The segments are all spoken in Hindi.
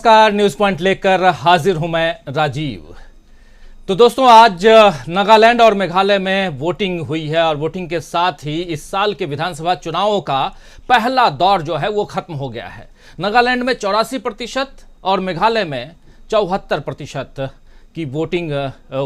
नमस्कार, न्यूज पॉइंट लेकर हाजिर हूं मैं राजीव। तो दोस्तों, आज नागालैंड और मेघालय में वोटिंग हुई है और वोटिंग के साथ ही इस साल के विधानसभा चुनावों का पहला दौर जो है वो खत्म हो गया है। नागालैंड में 84% और मेघालय में 74% की वोटिंग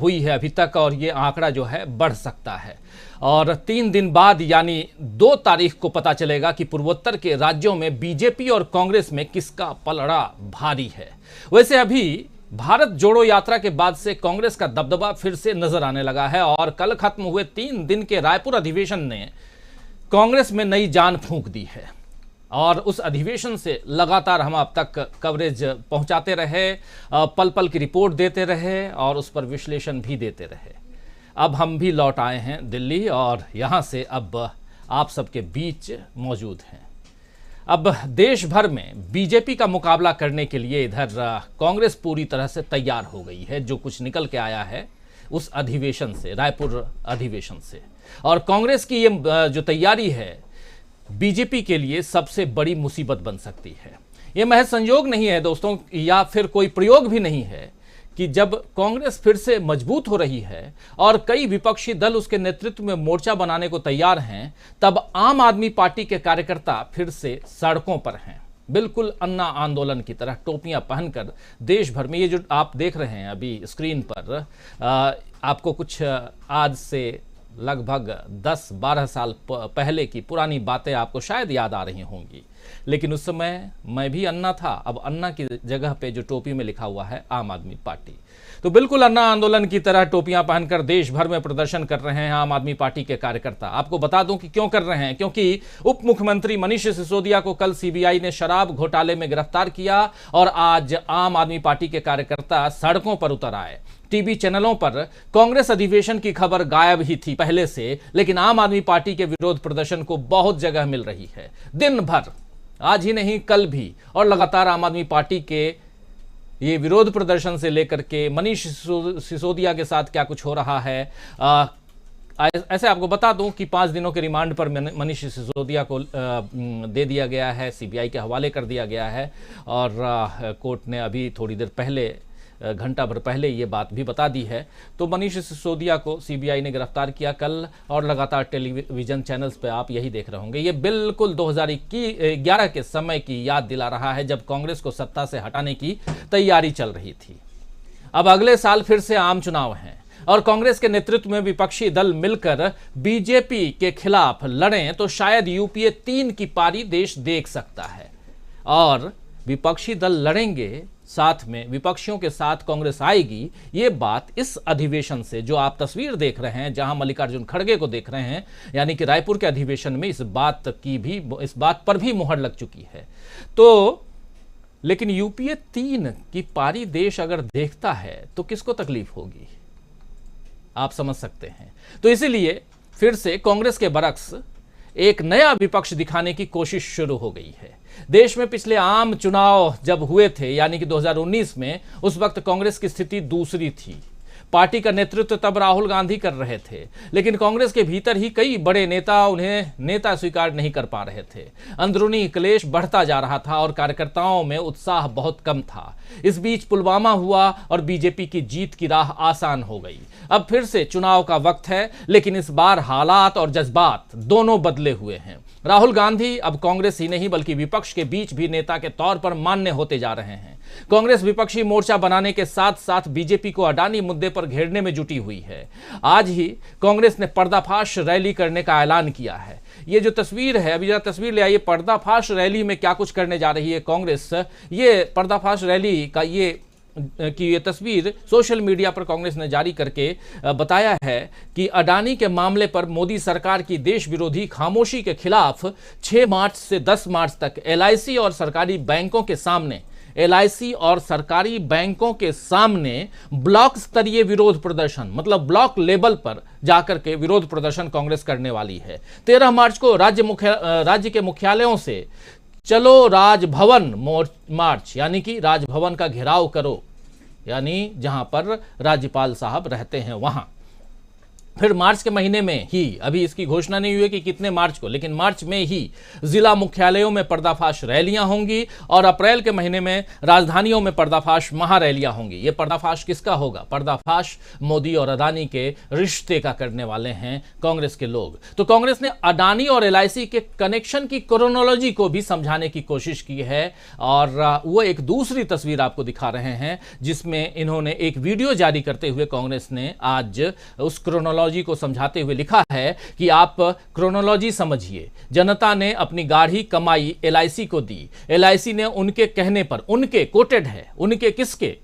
हुई है अभी तक, और ये आंकड़ा जो है बढ़ सकता है। और 3 दिन बाद यानी 2 तारीख को पता चलेगा कि पूर्वोत्तर के राज्यों में बीजेपी और कांग्रेस में किसका पलड़ा भारी है। वैसे अभी भारत जोड़ो यात्रा के बाद से कांग्रेस का दबदबा फिर से नजर आने लगा है और कल खत्म हुए 3 दिन के रायपुर अधिवेशन ने कांग्रेस में नई जान फूंक दी है। और उस अधिवेशन से लगातार हम अब तक कवरेज पहुंचाते रहे, पल पल की रिपोर्ट देते रहे और उस पर विश्लेषण भी देते रहे। अब हम भी लौट आए हैं दिल्ली और यहाँ से अब आप सबके बीच मौजूद हैं। अब देश भर में बीजेपी का मुकाबला करने के लिए इधर कांग्रेस पूरी तरह से तैयार हो गई है। जो कुछ निकल के आया है उस अधिवेशन से, रायपुर अधिवेशन से, और कांग्रेस की ये जो तैयारी है बीजेपी के लिए सबसे बड़ी मुसीबत बन सकती है। ये महज संयोग नहीं है दोस्तों, या फिर कोई प्रयोग भी नहीं है कि जब कांग्रेस फिर से मजबूत हो रही है और कई विपक्षी दल उसके नेतृत्व में मोर्चा बनाने को तैयार हैं, तब आम आदमी पार्टी के कार्यकर्ता फिर से सड़कों पर हैं, बिल्कुल अन्ना आंदोलन की तरह टोपियां पहनकर देश भर में। ये जो आप देख रहे हैं अभी स्क्रीन पर, आपको कुछ आज से लगभग 10-12 साल पहले की पुरानी बातें आपको शायद याद आ रही होंगी, लेकिन उस समय मैं भी अन्ना था। अब अन्ना की जगह पे जो टोपी में लिखा हुआ है आम आदमी पार्टी, तो बिल्कुल अन्ना आंदोलन की तरह टोपियां पहनकर देश भर में प्रदर्शन कर रहे हैं आम आदमी पार्टी के कार्यकर्ता। आपको बता दूं कि क्यों कर रहे हैं, क्योंकि उप मुख्यमंत्री मनीष सिसोदिया को कल सीबीआई ने शराब घोटाले में गिरफ्तार किया और आज आम आदमी पार्टी के कार्यकर्ता सड़कों पर उतर आए। टीवी चैनलों पर कांग्रेस अधिवेशन की खबर गायब ही थी पहले से, लेकिन आम आदमी पार्टी के विरोध प्रदर्शन को बहुत जगह मिल रही है दिन भर, आज ही नहीं कल भी। और लगातार आम आदमी पार्टी के ये विरोध प्रदर्शन से लेकर के मनीष सिसोदिया के साथ क्या कुछ हो रहा है, ऐसे आपको बता दूं कि 5 दिनों के रिमांड पर मनीष सिसोदिया को दे दिया गया है, सीबीआई के हवाले कर दिया गया है। और कोर्ट ने अभी थोड़ी देर पहले, घंटा भर पहले ये बात भी बता दी है। तो मनीष सिसोदिया को सीबीआई ने गिरफ्तार किया कल, और लगातार टेलीविजन चैनल्स पे आप यही देख रहे होंगे। ये बिल्कुल 2011 के समय की याद दिला रहा है, जब कांग्रेस को सत्ता से हटाने की तैयारी चल रही थी। अब अगले साल फिर से आम चुनाव हैं और कांग्रेस के नेतृत्व में विपक्षी दल मिलकर बीजेपी के खिलाफ लड़ें तो शायद यूपीए 3 की पारी देश देख सकता है। और विपक्षी दल लड़ेंगे, साथ में विपक्षियों के साथ कांग्रेस आएगी। ये बात इस अधिवेशन से, जो आप तस्वीर देख रहे हैं जहां मल्लिकार्जुन खड़गे को देख रहे हैं, यानी कि रायपुर के अधिवेशन में इस बात पर भी मुहर लग चुकी है। तो लेकिन यूपीए 3 की पारी देश अगर देखता है तो किसको तकलीफ होगी, आप समझ सकते हैं। तो इसीलिए फिर से कांग्रेस के बरक्स एक नया विपक्ष दिखाने की कोशिश शुरू हो गई है। देश में पिछले आम चुनाव जब हुए थे, यानी कि 2019 में, उस वक्त कांग्रेस की स्थिति दूसरी थी। पार्टी का नेतृत्व तब राहुल गांधी कर रहे थे, लेकिन कांग्रेस के भीतर ही कई बड़े नेता उन्हें नेता स्वीकार नहीं कर पा रहे थे। अंदरूनी क्लेश बढ़ता जा रहा था और कार्यकर्ताओं में उत्साह बहुत कम था। इस बीच पुलवामा हुआ और बीजेपी की जीत की राह आसान हो गई। अब फिर से चुनाव का वक्त है, लेकिन इस बार हालात और जज्बात दोनों बदले हुए हैं। राहुल गांधी अब कांग्रेस ही नहीं बल्कि विपक्ष के बीच भी नेता के तौर पर मान्य होते जा रहे हैं। कांग्रेस विपक्षी मोर्चा बनाने के साथ साथ बीजेपी को अडानी मुद्दे पर घेरने में जुटी हुई है। आज ही कांग्रेस ने पर्दाफाश रैली करने का ऐलान किया है। ये जो तस्वीर है, अभी जरा तस्वीर ले आइए, पर्दाफाश रैली में क्या कुछ करने जा रही है कांग्रेस। ये पर्दाफाश रैली का ये तस्वीर सोशल मीडिया पर कांग्रेस ने जारी करके बताया है कि अडानी के मामले पर मोदी सरकार की देश विरोधी खामोशी के खिलाफ 6 मार्च से 10 मार्च तक एलआईसी और सरकारी बैंकों के सामने ब्लॉक स्तरीय विरोध प्रदर्शन, मतलब ब्लॉक लेवल पर जाकर के विरोध प्रदर्शन कांग्रेस करने वाली है। 13 मार्च को राज्य के मुख्यालयों से चलो राजभवन मार्च, यानी कि राजभवन का घेराव करो, यानी जहां पर राज्यपाल साहब रहते हैं वहां। फिर मार्च के महीने में ही, अभी इसकी घोषणा नहीं हुई है कि कितने मार्च को, लेकिन मार्च में ही जिला मुख्यालयों में पर्दाफाश रैलियां होंगी और अप्रैल के महीने में राजधानियों में पर्दाफाश महारैलियां होंगी। यह पर्दाफाश किसका होगा? पर्दाफाश मोदी और अदानी के रिश्ते का करने वाले हैं कांग्रेस के लोग। तो कांग्रेस ने अदानी और एलआईसी के कनेक्शन की क्रोनोलॉजी को भी समझाने की कोशिश की है और वो एक दूसरी तस्वीर आपको दिखा रहे हैं जिसमें इन्होंने एक वीडियो जारी करते हुए कांग्रेस ने आज उस क्रोनोलॉजी को समझाते हुए लिखा है कि आप क्रोनोलॉजी समझिए। जनता ने अपनी गाढ़ी कमाई एलआईसी को दी। एलआईसी ने उनके कहने पर, उनके कोटेड है, उनके किसके?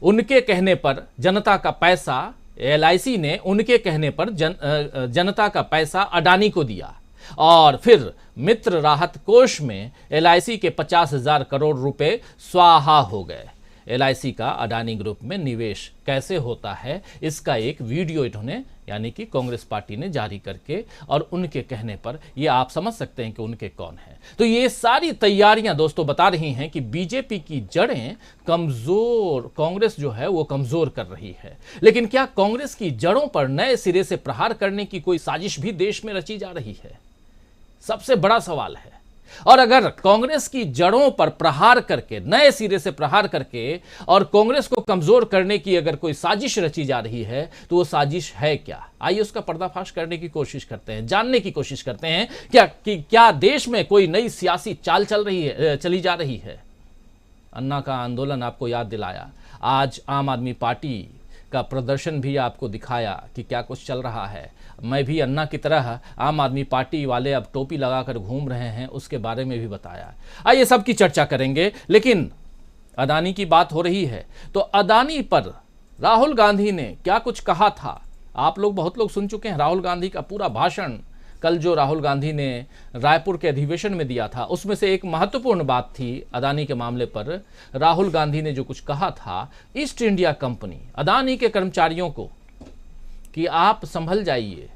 उनके कहने पर जनता का पैसा, एलआईसी ने उनके कहने पर जनता का पैसा अडानी को दिया और फिर मित्र राहत कोष में एलआईसी के 50,000 करोड़ रुपए स्वाहा हो गए। एलआईसी का अडानी ग्रुप में निवेश कैसे होता है, इसका एक वीडियो इन्होंने, यानी कि कांग्रेस पार्टी ने जारी करके, और उनके कहने पर ये आप समझ सकते हैं कि उनके कौन हैं। तो ये सारी तैयारियां दोस्तों बता रही हैं कि बीजेपी की जड़ें कमजोर, कांग्रेस जो है वो कमजोर कर रही है। लेकिन क्या कांग्रेस की जड़ों पर नए सिरे से प्रहार करने की कोई साजिश भी देश में रची जा रही है? सबसे बड़ा सवाल है। और अगर कांग्रेस की जड़ों पर प्रहार करके, नए सिरे से प्रहार करके और कांग्रेस को कमजोर करने की अगर कोई साजिश रची जा रही है तो वो साजिश है क्या? आइए उसका पर्दाफाश करने की कोशिश करते हैं, जानने की कोशिश करते हैं क्या देश में कोई नई सियासी चाल चली जा रही है। अन्ना का आंदोलन आपको याद दिलाया, आज आम आदमी पार्टी का प्रदर्शन भी आपको दिखाया कि क्या कुछ चल रहा है। मैं भी अन्ना की तरह आम आदमी पार्टी वाले अब टोपी लगाकर घूम रहे हैं, उसके बारे में भी बताया। आइए सबकी चर्चा करेंगे। लेकिन अदानी की बात हो रही है तो अदानी पर राहुल गांधी ने क्या कुछ कहा था, आप लोग बहुत लोग सुन चुके हैं। राहुल गांधी का पूरा भाषण कल जो राहुल गांधी ने रायपुर के अधिवेशन में दिया था, उसमें से एक महत्वपूर्ण बात थी अदानी के मामले पर। राहुल गांधी ने जो कुछ कहा था ईस्ट इंडिया कंपनी, अदानी के कर्मचारियों को, कि आप संभल जाइए,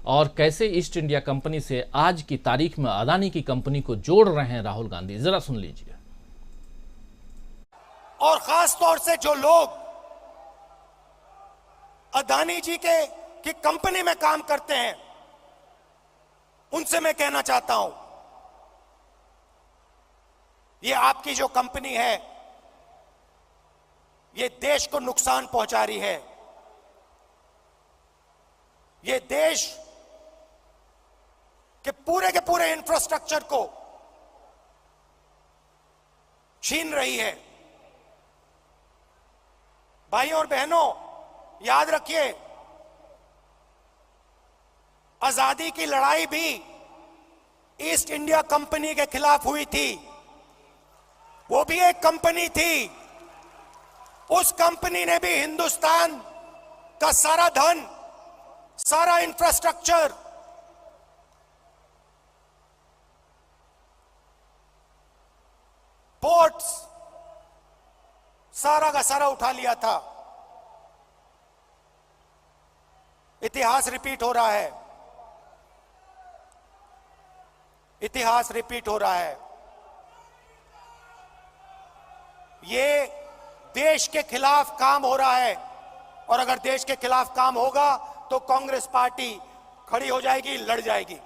और कैसे ईस्ट इंडिया कंपनी से आज की तारीख में अदानी की कंपनी को जोड़ रहे हैं राहुल गांधी। जरा सुन लीजिए। और खास तौर से जो लोग अदानी जी की कंपनी में काम करते हैं, उनसे मैं कहना चाहता हूं, ये आपकी जो कंपनी है ये देश को नुकसान पहुंचा रही है। ये देश के पूरे इंफ्रास्ट्रक्चर को छीन रही है। भाइयों और बहनों, याद रखिए, आजादी की लड़ाई भी ईस्ट इंडिया कंपनी के खिलाफ हुई थी। वो भी एक कंपनी थी। उस कंपनी ने भी हिंदुस्तान का सारा धन, सारा इंफ्रास्ट्रक्चर, पोर्ट्स, सारा का सारा उठा लिया था। इतिहास रिपीट हो रहा है, इतिहास रिपीट हो रहा है। ये देश के खिलाफ काम हो रहा है, और अगर देश के खिलाफ काम होगा तो कांग्रेस पार्टी खड़ी हो जाएगी, लड़ जाएगी।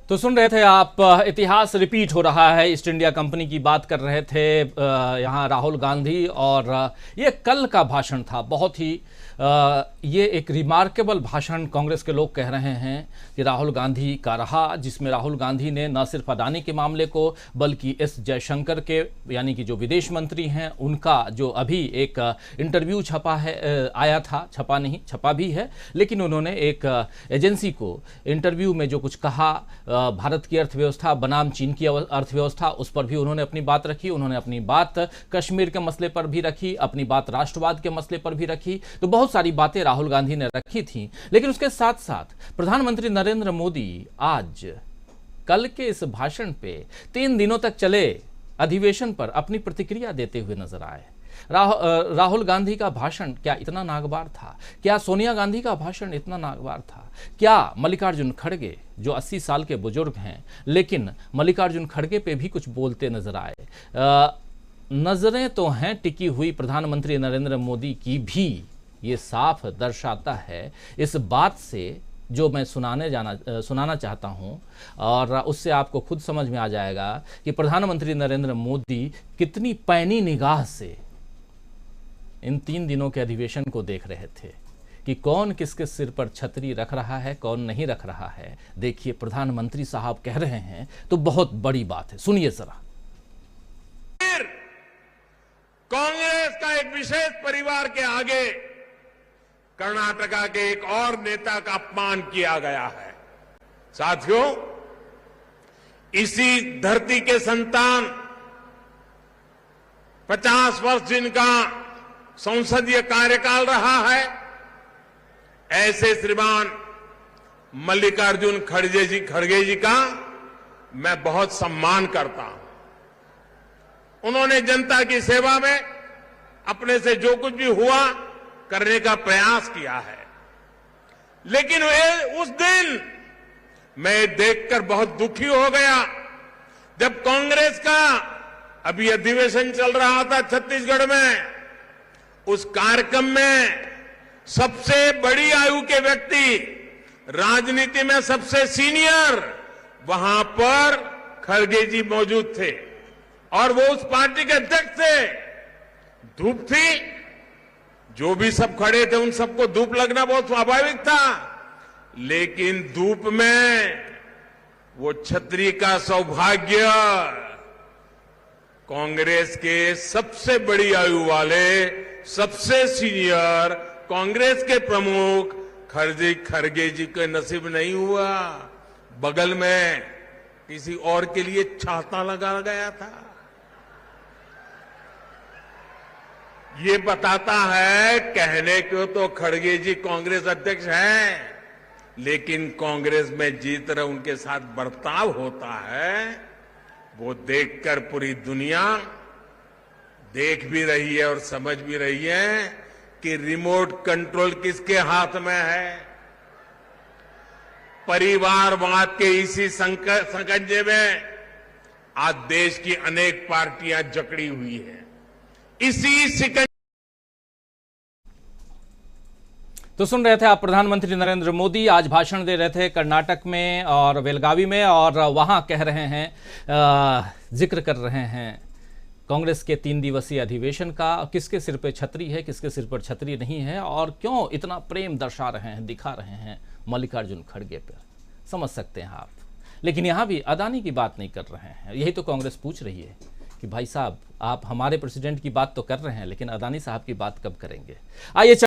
तो सुन रहे थे आप, इतिहास रिपीट हो रहा है, ईस्ट इंडिया कंपनी की बात कर रहे थे यहाँ राहुल गांधी। और ये कल का भाषण था, बहुत ही ये एक रिमार्केबल भाषण कांग्रेस के लोग कह रहे हैं कि राहुल गांधी का रहा, जिसमें राहुल गांधी ने न सिर्फ अदानी के मामले को बल्कि एस जयशंकर के, यानी कि जो विदेश मंत्री हैं, उनका जो अभी एक इंटरव्यू छपा है, आया था, छपा नहीं, छपा भी है, लेकिन उन्होंने एक एजेंसी को इंटरव्यू में जो कुछ कहा, भारत की अर्थव्यवस्था बनाम चीन की अर्थव्यवस्था, उस पर भी उन्होंने अपनी बात रखी। उन्होंने अपनी बात कश्मीर के मसले पर भी रखी, अपनी बात राष्ट्रवाद के मसले पर भी रखी। तो बहुत सारी बातें राहुल गांधी ने रखी थी। लेकिन उसके साथ साथ प्रधानमंत्री नरेंद्र मोदी आज कल के इस भाषण पे 3 दिनों तक चले अधिवेशन पर अपनी प्रतिक्रिया देते हुए नजर आए। राहुल गांधी का भाषण क्या इतना नागवार था? क्या सोनिया गांधी का भाषण इतना नागवार था? क्या मल्लिकार्जुन खड़गे, जो 80 साल के बुजुर्ग हैं, लेकिन मल्लिकार्जुन खड़गे पे भी कुछ बोलते नजर आए? नजरें तो हैं टिकी हुई प्रधानमंत्री नरेंद्र मोदी की भी, ये साफ दर्शाता है इस बात से जो मैं सुनाना चाहता हूं, और उससे आपको खुद समझ में आ जाएगा कि प्रधानमंत्री नरेंद्र मोदी कितनी पैनी निगाह से इन 3 दिनों के अधिवेशन को देख रहे थे कि कौन किसके सिर पर छतरी रख रहा है, कौन नहीं रख रहा है। देखिए, प्रधानमंत्री साहब कह रहे हैं तो बहुत बड़ी बात है, सुनिए जरा। कांग्रेस का एक विशेष परिवार के आगे कर्नाटका के एक और नेता का अपमान किया गया है। साथियों, इसी धरती के संतान 50 वर्ष जिनका संसदीय कार्यकाल रहा है, ऐसे श्रीमान मल्लिकार्जुन खड़गे जी का मैं बहुत सम्मान करता हूं। उन्होंने जनता की सेवा में अपने से जो कुछ भी हुआ करने का प्रयास किया है, लेकिन वे उस दिन मैं देखकर बहुत दुखी हो गया जब कांग्रेस का अभी अधिवेशन चल रहा था छत्तीसगढ़ में। उस कार्यक्रम में सबसे बड़ी आयु के व्यक्ति, राजनीति में सबसे सीनियर, वहां पर खड़गे जी मौजूद थे और वो उस पार्टी के अध्यक्ष थे। धूप थी, जो भी सब खड़े थे उन सबको धूप लगना बहुत स्वाभाविक था, लेकिन धूप में वो छतरी का सौभाग्य कांग्रेस के सबसे बड़ी आयु वाले, सबसे सीनियर कांग्रेस के प्रमुख खड़गे जी के नसीब नहीं हुआ। बगल में किसी और के लिए छाता लगा गया था। ये बताता है, कहने को तो खड़गे जी कांग्रेस अध्यक्ष हैं, लेकिन कांग्रेस में जिस तरह उनके साथ बर्ताव होता है वो देखकर पूरी दुनिया देख भी रही है और समझ भी रही है कि रिमोट कंट्रोल किसके हाथ में है। परिवारवाद के इसी संकंजे में आज देश की अनेक पार्टियां जकड़ी हुई हैं। इसी सिकंजे तो सुन रहे थे आप, प्रधानमंत्री नरेंद्र मोदी आज भाषण दे रहे थे कर्नाटक में और बेलगावी में, और वहां कह रहे हैं, जिक्र कर रहे हैं कांग्रेस के 3 दिवसीय अधिवेशन का, किसके सिर पे छतरी है, किसके सिर पर छतरी नहीं है, और क्यों इतना प्रेम दर्शा रहे हैं, दिखा रहे हैं मल्लिकार्जुन खड़गे पर। समझ सकते हैं आप। लेकिन यहां भी अदानी की बात नहीं कर रहे हैं। यही तो कांग्रेस पूछ रही है कि भाई साहब, आप हमारे प्रेसिडेंट की बात तो कर रहे हैं, लेकिन अदानी साहब की बात कब करेंगे। आइए